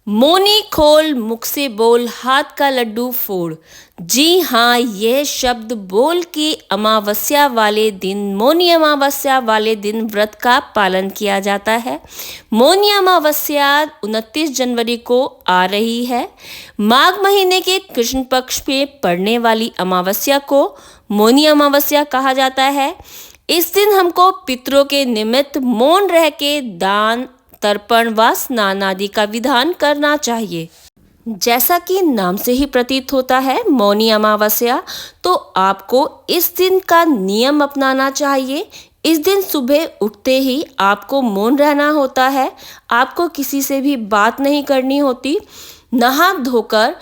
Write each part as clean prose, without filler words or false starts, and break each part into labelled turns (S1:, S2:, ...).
S1: मोनी खोल मुख से बोल हाथ का लड्डू फोड़। जी हाँ, यह शब्द बोल के अमावस्या वाले दिन, मौनी अमावस्या वाले दिन व्रत का पालन किया जाता है। मौनी अमावस्या 29 जनवरी को आ रही है। माघ महीने के कृष्ण पक्ष में पड़ने वाली अमावस्या को मौनी अमावस्या कहा जाता है। इस दिन हमको पितरों के निमित्त मौन रह के दान, तर्पण व स्नान आदि का विधान करना चाहिए। जैसा कि नाम से ही प्रतीत होता है मौनी अमावस्या, तो आपको इस दिन का नियम अपनाना चाहिए। इस दिन सुबह उठते ही आपको मौन रहना होता है। आपको किसी से भी बात नहीं करनी होती। नहा धोकर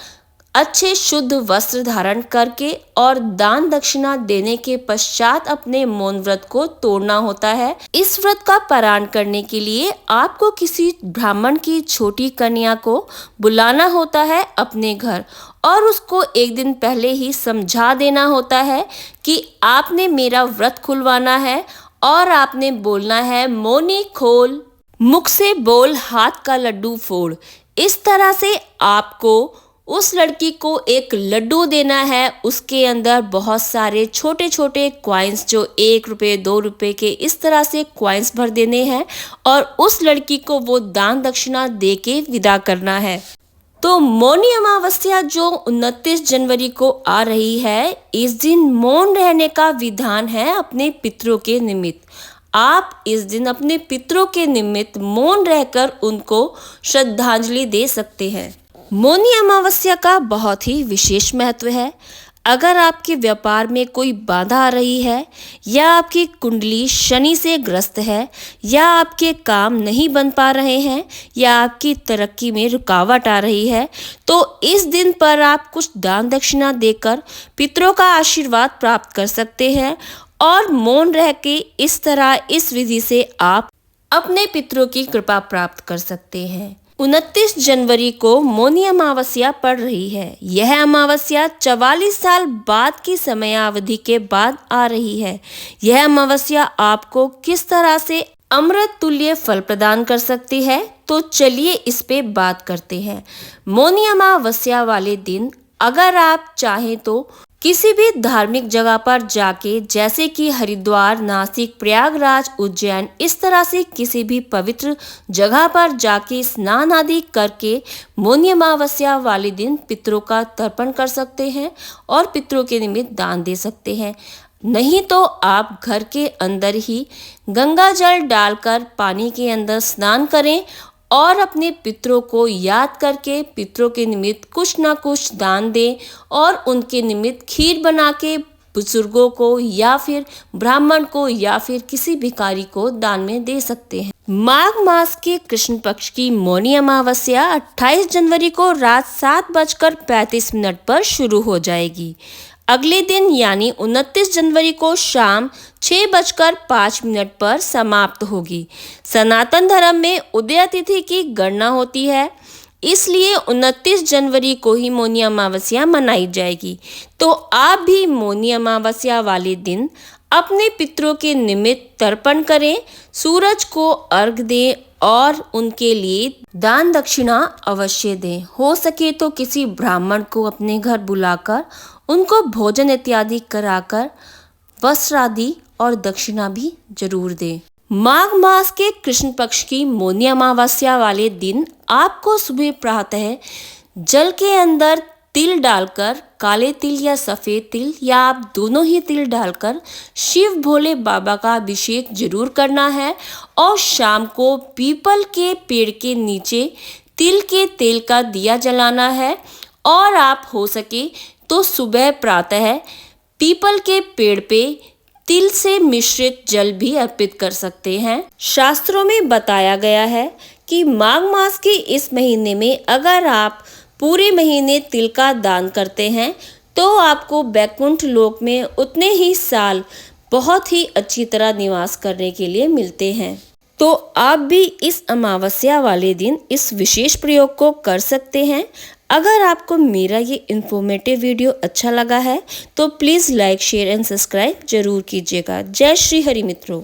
S1: अच्छे शुद्ध वस्त्र धारण करके और दान दक्षिणा देने के पश्चात अपने मौन व्रत को तोड़ना होता है। इस व्रत का पारण करने के लिए आपको किसी ब्राह्मण की छोटी कन्या को बुलाना होता है अपने घर, और उसको एक दिन पहले ही समझा देना होता है कि आपने मेरा व्रत खुलवाना है और आपने बोलना है मौनी खोल मुख से बोल हाथ का लड्डू फोड़। इस तरह से आपको उस लड़की को एक लड्डू देना है। उसके अंदर बहुत सारे छोटे छोटे क्वाइंस, जो 1 रुपये 2 रुपये के, इस तरह से क्वाइंस भर देने हैं और उस लड़की को वो दान दक्षिणा दे के विदा करना है। तो मौनी अमावस्या जो 29 जनवरी को आ रही है, इस दिन मौन रहने का विधान है अपने पितरों के निमित्त। आप इस दिन अपने पितरों के निमित्त मौन रहकर उनको श्रद्धांजलि दे सकते हैं। मौनी अमावस्या का बहुत ही विशेष महत्व है। अगर आपके व्यापार में कोई बाधा आ रही है, या आपकी कुंडली शनि से ग्रस्त है, या आपके काम नहीं बन पा रहे हैं, या आपकी तरक्की में रुकावट आ रही है, तो इस दिन पर आप कुछ दान दक्षिणा देकर पितरों का आशीर्वाद प्राप्त कर सकते हैं। और मौन रह के इस तरह, इस विधि से आप अपने पितरों की कृपा प्राप्त कर सकते हैं। 29 जनवरी को मौनी अमावस्या पड़ रही है। यह अमावस्या 44 साल बाद की समयावधि के बाद आ रही है। यह अमावस्या आपको किस तरह से अमृत तुल्य फल प्रदान कर सकती है, तो चलिए इस पे बात करते हैं। मौनी अमावस्या वाले दिन अगर आप चाहें तो किसी भी धार्मिक जगह पर जाके, जैसे कि हरिद्वार, नासिक, प्रयागराज, उज्जैन, इस तरह से किसी भी पवित्र जगह पर जाके स्नान आदि करके मौनी अमावस्या वाले दिन पितरों का तर्पण कर सकते हैं और पितरों के निमित्त दान दे सकते हैं। नहीं तो आप घर के अंदर ही गंगा जल डालकर पानी के अंदर स्नान करें और अपने पितरों को याद करके पितरों के निमित्त कुछ ना कुछ दान दें, और उनके निमित्त खीर बना के बुजुर्गों को या फिर ब्राह्मण को या फिर किसी भिखारी को दान में दे सकते हैं। माघ मास के कृष्ण पक्ष की मौनी अमावस्या 28 जनवरी को रात 7:35 पर शुरू हो जाएगी। अगले दिन यानी 29 जनवरी को शाम 6:05 पर समाप्त होगी। सनातन धर्म में उदय तिथि की गणना होती है, इसलिए 29 जनवरी को ही मौनी अमावस्या मनाई जाएगी। तो आप भी मौनी अमावस्या वाले दिन अपने पितरों के निमित्त तर्पण करें, सूरज को अर्घ दें और उनके लिए दान दक्षिणा अवश्य दें। हो सके तो किसी ब्राह्मण को अपने घर बुलाकर उनको भोजन इत्यादि कराकर वस्त्र आदि और दक्षिणा भी जरूर दें। माघ मास के कृष्ण पक्ष की मौनी अमावस्या वाले दिन आपको सुबह प्रातः जल के अंदर तिल डालकर, काले तिल या सफ़ेद तिल या आप दोनों ही तिल डालकर शिव भोले बाबा का अभिषेक जरूर करना है। और शाम को पीपल के पेड़ के नीचे तिल के तेल का दिया जलाना है। और आप हो सके तो सुबह प्रातः पीपल के पेड़ पे तिल से मिश्रित जल भी अर्पित कर सकते हैं। शास्त्रों में बताया गया है कि माघ मास के इस महीने में अगर आप पूरे महीने तिल का दान करते हैं, तो आपको बैकुंठ लोक में उतने ही साल बहुत ही अच्छी तरह निवास करने के लिए मिलते हैं। तो आप भी इस अमावस्या वाले दिन इस विशेष प्रयोग को कर सकते हैं। अगर आपको मेरा ये इन्फॉर्मेटिव वीडियो अच्छा लगा है तो please like, share and subscribe जरूर कीजिएगा। जय श्री हरि मित्रों।